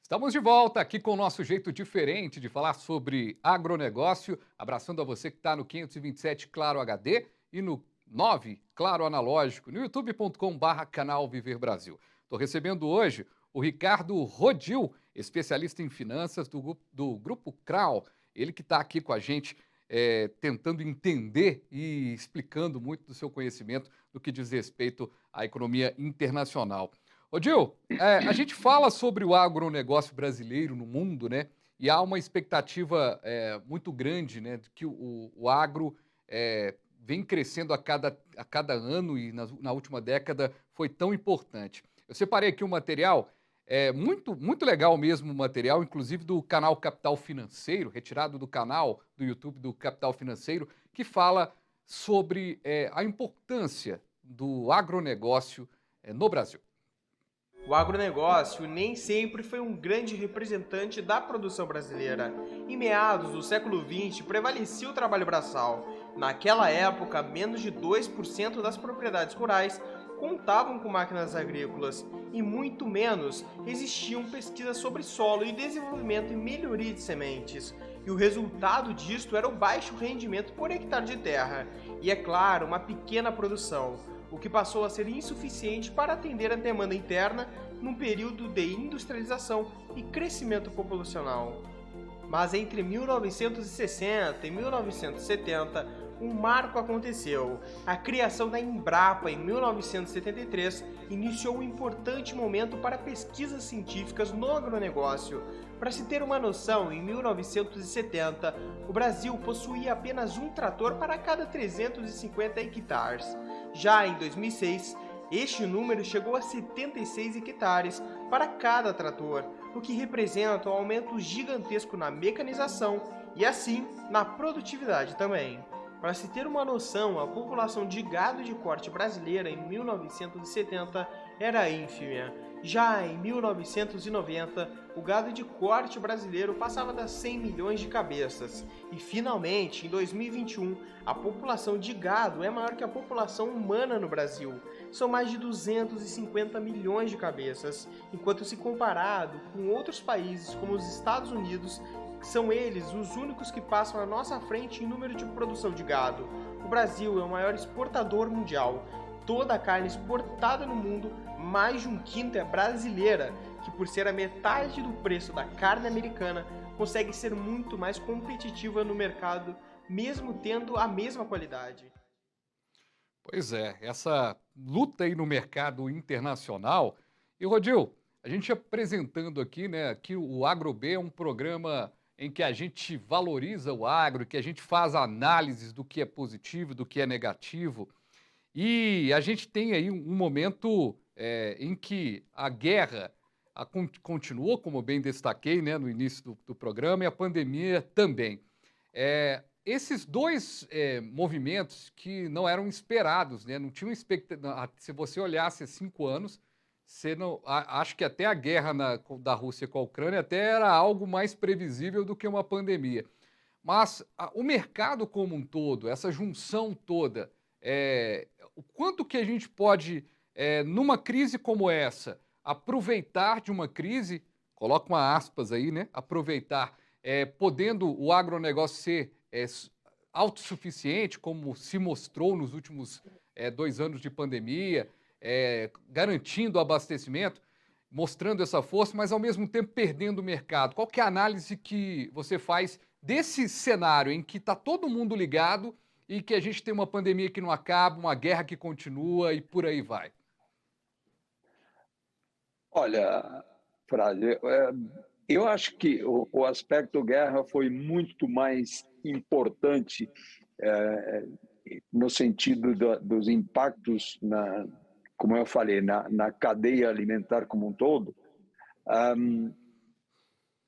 Estamos de volta aqui com o nosso jeito diferente de falar sobre agronegócio, abraçando a você que está no 527 Claro HD e no 9 Claro Analógico, no youtube.com/, canal Viver Brasil. Estou recebendo hoje o Ricardo Rodil, especialista em finanças do Grupo CRAL, ele que está aqui com a gente tentando entender e explicando muito do seu conhecimento do que diz respeito à economia internacional. Ô Gil, a gente fala sobre o agronegócio brasileiro no mundo, né? E há uma expectativa muito grande, né? De que o agro vem crescendo a cada ano e na última década foi tão importante. Eu separei aqui um material muito, muito legal mesmo, o material, inclusive do canal Capital Financeiro, retirado do canal do YouTube do Capital Financeiro, que fala sobre a importância do agronegócio no Brasil. O agronegócio nem sempre foi um grande representante da produção brasileira. Em meados do século XX, prevalecia o trabalho braçal. Naquela época, menos de 2% das propriedades rurais contavam com máquinas agrícolas e muito menos existiam pesquisas sobre solo e desenvolvimento e melhoria de sementes. E o resultado disto era o baixo rendimento por hectare de terra e, é claro, uma pequena produção, o que passou a ser insuficiente para atender a demanda interna num período de industrialização e crescimento populacional. Mas entre 1960 e 1970, um marco aconteceu. A criação da Embrapa em 1973 iniciou um importante momento para pesquisas científicas no agronegócio. Para se ter uma noção, em 1970, o Brasil possuía apenas um trator para cada 350 hectares. Já em 2006, este número chegou a 76 hectares para cada trator, o que representa um aumento gigantesco na mecanização e, assim, na produtividade também. Para se ter uma noção, a população de gado de corte brasileira em 1970 era ínfima. Já em 1990, o gado de corte brasileiro passava das 100 milhões de cabeças. E, finalmente, em 2021, a população de gado é maior que a população humana no Brasil. São mais de 250 milhões de cabeças, enquanto se comparado com outros países como os Estados Unidos, são eles os únicos que passam à nossa frente em número de produção de gado. O Brasil é o maior exportador mundial. Toda a carne exportada no mundo, mais de um quinto é brasileira, que por ser a metade do preço da carne americana, consegue ser muito mais competitiva no mercado, mesmo tendo a mesma qualidade. Pois é, essa luta aí no mercado internacional. E, Rodil, a gente apresentando aqui, né, que o AgroB é um programa em que a gente valoriza o agro, que a gente faz análises do que é positivo, do que é negativo. E a gente tem aí um momento em que a guerra continuou, como eu bem destaquei, né, no início do programa, e a pandemia também. Esses dois movimentos que não eram esperados, né, não tinham expectativa. Se você olhasse há 5 anos, você não, acho que até a guerra da Rússia com a Ucrânia até era algo mais previsível do que uma pandemia. Mas o mercado como um todo, essa junção toda, o quanto que a gente pode, numa crise como essa, aproveitar de uma crise, coloca uma aspas aí, né? Aproveitar, podendo o agronegócio ser autossuficiente, como se mostrou nos últimos 2 anos de pandemia, garantindo o abastecimento, mostrando essa força, mas ao mesmo tempo perdendo o mercado. Qual que é a análise que você faz desse cenário em que está todo mundo ligado e que a gente tem uma pandemia que não acaba, uma guerra que continua e por aí vai? Olha, Frade, eu acho que o aspecto guerra foi muito mais importante no sentido dos impactos, como eu falei, na cadeia alimentar como um todo,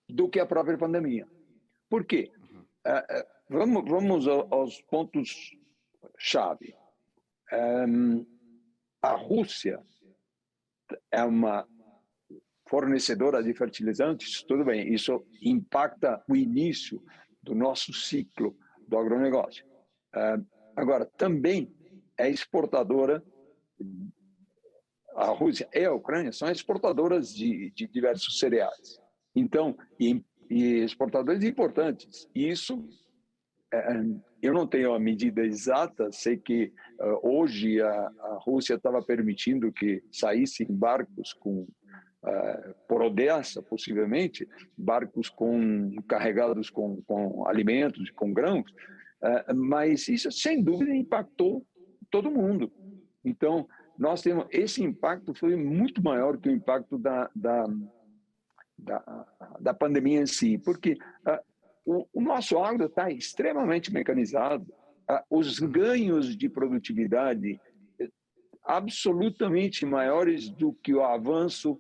do que a própria pandemia. Por quê? Vamos aos pontos-chave. A Rússia é uma fornecedora de fertilizantes, tudo bem, isso impacta o início do nosso ciclo do agronegócio. Agora, também é exportadora, a Rússia e a Ucrânia são exportadoras de diversos cereais. Então, e exportadores importantes. Isso, eu não tenho a medida exata, sei que hoje a Rússia estava permitindo que saíssem barcos por Odessa, possivelmente, barcos carregados com alimentos, com grãos, mas isso, sem dúvida, impactou todo mundo. Então, nós temos esse impacto foi muito maior que o impacto da pandemia em si, porque o nosso agro está extremamente mecanizado, os ganhos de produtividade absolutamente maiores do que o avanço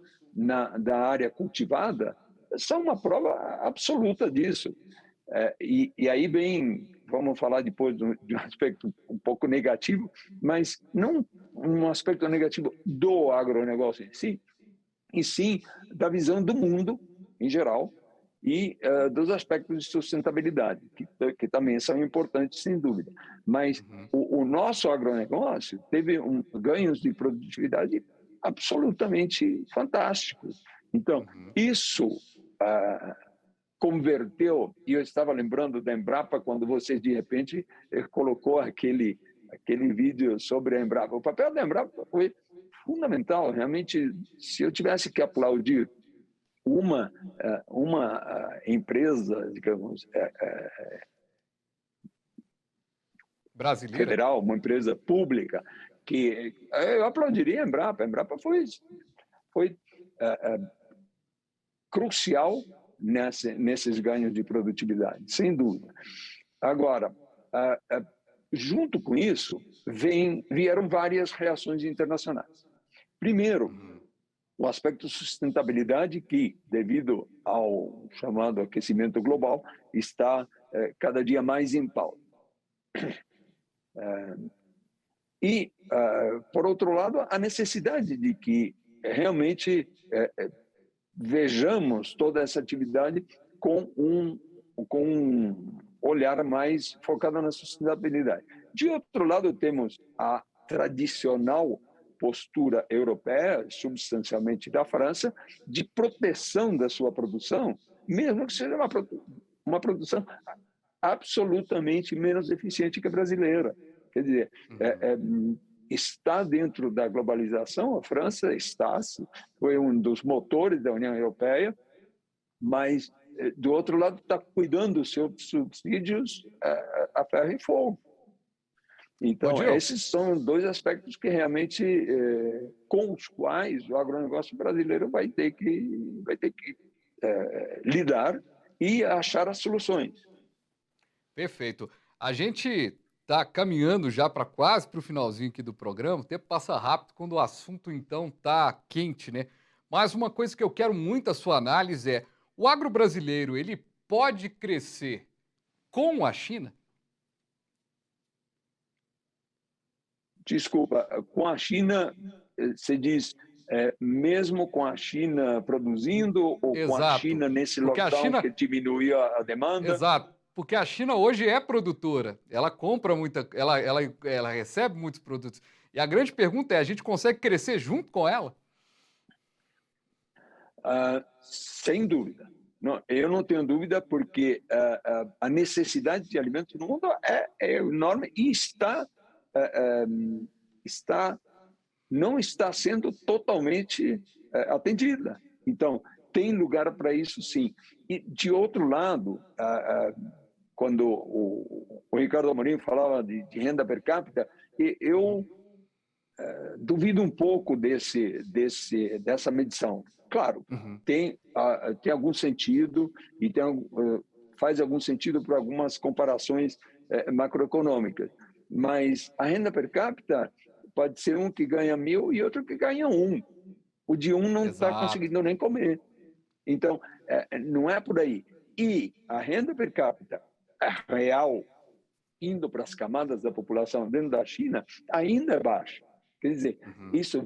da área cultivada são uma prova absoluta disso. E aí vamos falar depois de um aspecto um pouco negativo, mas não um aspecto negativo do agronegócio em si, e sim da visão do mundo em geral e dos aspectos de sustentabilidade, que também são importantes, sem dúvida. Mas o nosso agronegócio teve ganhos de produtividade absolutamente fantásticos. Então, isso converteu, e eu estava lembrando da Embrapa quando você, de repente, colocou aquele vídeo sobre a Embrapa. O papel da Embrapa foi fundamental. Realmente, se eu tivesse que aplaudir uma empresa, digamos, Brasileira? federal, uma empresa pública, que eu aplaudiria a Embrapa. A Embrapa foi crucial nesses ganhos de produtividade, sem dúvida. Agora, junto com isso, vieram várias reações internacionais. Primeiro, o aspecto de sustentabilidade que, devido ao chamado aquecimento global, está cada dia mais em pauta. E, por outro lado, a necessidade de que realmente vejamos toda essa atividade com um olhar mais focado na sustentabilidade. De outro lado, temos a tradicional postura europeia, substancialmente da França, de proteção da sua produção, mesmo que seja uma produção absolutamente menos eficiente que a brasileira. Quer dizer, está dentro da globalização, a França foi um dos motores da União Europeia, mas, do outro lado, está cuidando dos seus subsídios a ferro e fogo. Então, esses são dois aspectos que realmente, com os quais o agronegócio brasileiro vai ter que lidar e achar as soluções. Perfeito. A gente está caminhando já quase para o finalzinho aqui do programa. O tempo passa rápido quando o assunto, então, está quente, né? Mas uma coisa que eu quero muito a sua análise é: o agro brasileiro, ele pode crescer com a China? Desculpa, com a China, você diz, mesmo com a China produzindo ou Exato. com a China nesse lockdown que diminuiu a demanda? Exato, porque a China hoje é produtora, ela compra ela recebe muitos produtos. E a grande pergunta é: a gente consegue crescer junto com ela? Sem dúvida. Não, eu não tenho dúvida, porque a necessidade de alimentos no mundo é enorme e não está sendo totalmente atendida. Então, tem lugar para isso, sim. E, de outro lado, quando o Ricardo Amorim falava de renda per capita, eu duvido um pouco dessa medição. Claro, tem algum sentido e faz algum sentido para algumas comparações macroeconômicas, mas a renda per capita pode ser um que ganha 1.000 e outro que ganha 1. O de 1 não está conseguindo nem comer. Então, não é por aí. E a renda per capita real, indo para as camadas da população dentro da China, ainda é baixa. Quer dizer, isso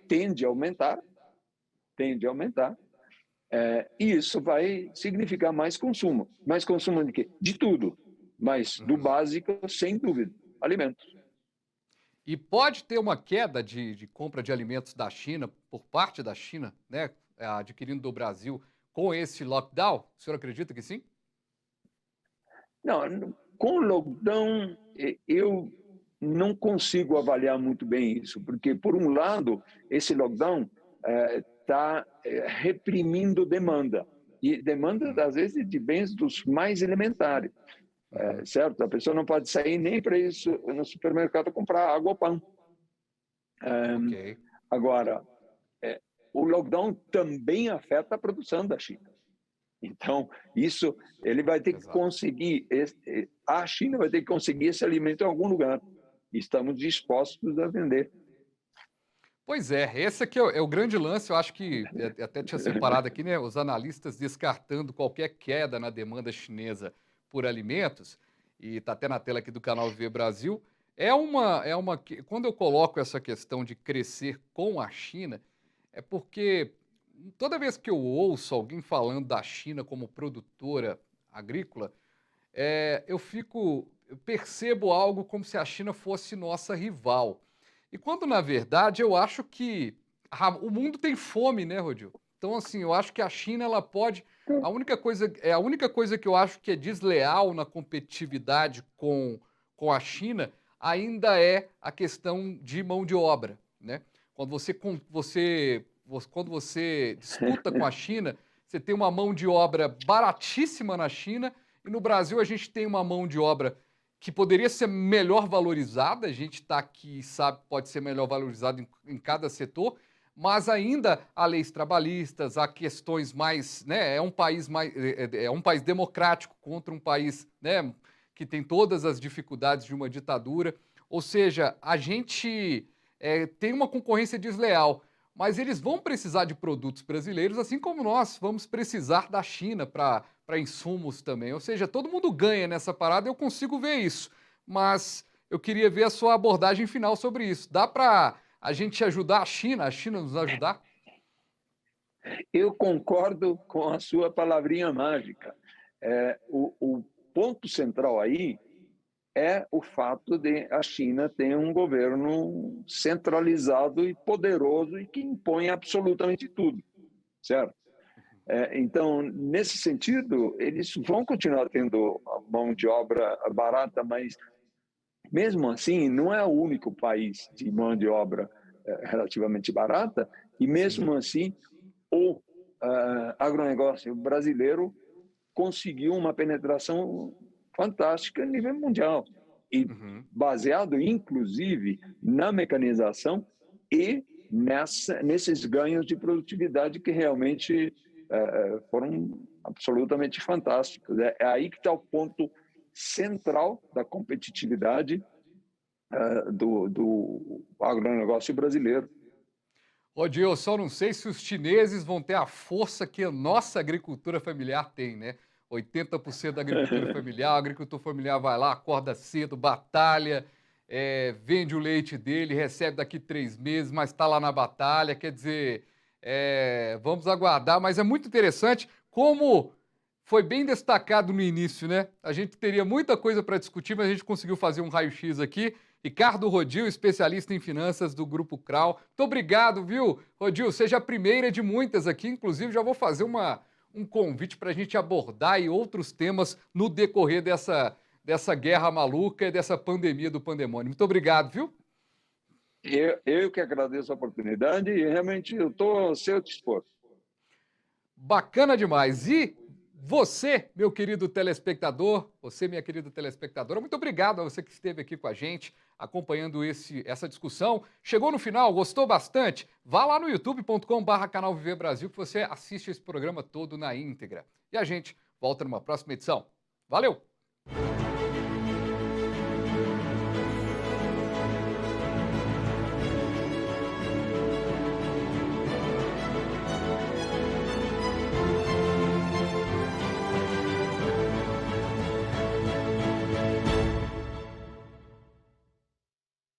tende a aumentar, e isso vai significar mais consumo. Mais consumo de quê? De tudo, mas do básico, sem dúvida, alimentos. E pode ter uma queda de compra de alimentos da China, por parte da China, né, adquirindo do Brasil, com esse lockdown? O senhor acredita que sim? Não, com o lockdown, eu não consigo avaliar muito bem isso, porque, por um lado, esse lockdown está reprimindo demanda, e demanda, às vezes, de bens dos mais elementares, certo? A pessoa não pode sair nem para isso no supermercado comprar água ou pão. Ok. Agora, o lockdown também afeta a produção da China. Então, isso ele vai ter que conseguir, a China vai ter que conseguir esse alimento em algum lugar. E estamos dispostos a vender. Pois é, esse aqui é o grande lance. Eu acho que até tinha separado aqui, né? Os analistas descartando qualquer queda na demanda chinesa por alimentos, e está até na tela aqui do canal Viver Brasil. Quando eu coloco essa questão de crescer com a China, é porque toda vez que eu ouço alguém falando da China como produtora agrícola, eu percebo algo como se a China fosse nossa rival. E quando, na verdade, eu acho que o mundo tem fome, né, Rodil? Então, assim, eu acho que a China, ela pode... A única coisa que eu acho que é desleal na competitividade com a China ainda é a questão de mão de obra, né? Quando você disputa com a China, você tem uma mão de obra baratíssima na China, e no Brasil a gente tem uma mão de obra que poderia ser melhor valorizada, a gente está aqui, sabe, pode ser melhor valorizada em cada setor, mas ainda há leis trabalhistas, há questões mais, né, é um país democrático contra um país, né, que tem todas as dificuldades de uma ditadura, ou seja, a gente tem uma concorrência desleal, mas eles vão precisar de produtos brasileiros, assim como nós vamos precisar da China para insumos também. Ou seja, todo mundo ganha nessa parada, eu consigo ver isso. Mas eu queria ver a sua abordagem final sobre isso. Dá para a gente ajudar a China nos ajudar? Eu concordo com a sua palavrinha mágica. O ponto central aí é o fato de a China ter um governo centralizado e poderoso e que impõe absolutamente tudo, certo? Então, nesse sentido, eles vão continuar tendo a mão de obra barata, mas, mesmo assim, não é o único país de mão de obra relativamente barata, e mesmo assim, o agronegócio brasileiro conseguiu uma penetração fantástica a nível mundial, e baseado, inclusive, na mecanização e nesses ganhos de produtividade que realmente foram absolutamente fantásticos. É aí que está o ponto central da competitividade do agronegócio brasileiro. Rodil, eu só não sei se os chineses vão ter a força que a nossa agricultura familiar tem, né? 80% da agricultura familiar, o agricultor familiar vai lá, acorda cedo, batalha, vende o leite dele, recebe daqui 3 meses, mas está lá na batalha, quer dizer... vamos aguardar, mas é muito interessante como foi bem destacado no início, né? A gente teria muita coisa para discutir, mas a gente conseguiu fazer um raio-x aqui. Ricardo Rodil, especialista em finanças do Grupo CRAU. Muito obrigado, viu, Rodil? Seja a primeira de muitas aqui. Inclusive, já vou fazer um convite para a gente abordar aí outros temas no decorrer dessa guerra maluca e dessa pandemia do pandemônio. Muito obrigado, viu? Eu que agradeço a oportunidade e realmente eu estou ao seu dispor. Bacana demais. E você, meu querido telespectador, você, minha querida telespectadora, muito obrigado a você que esteve aqui com a gente, acompanhando essa discussão. Chegou no final, gostou bastante? Vá lá no youtube.com/canal Viver Brasil que você assiste esse programa todo na íntegra. E a gente volta numa próxima edição. Valeu!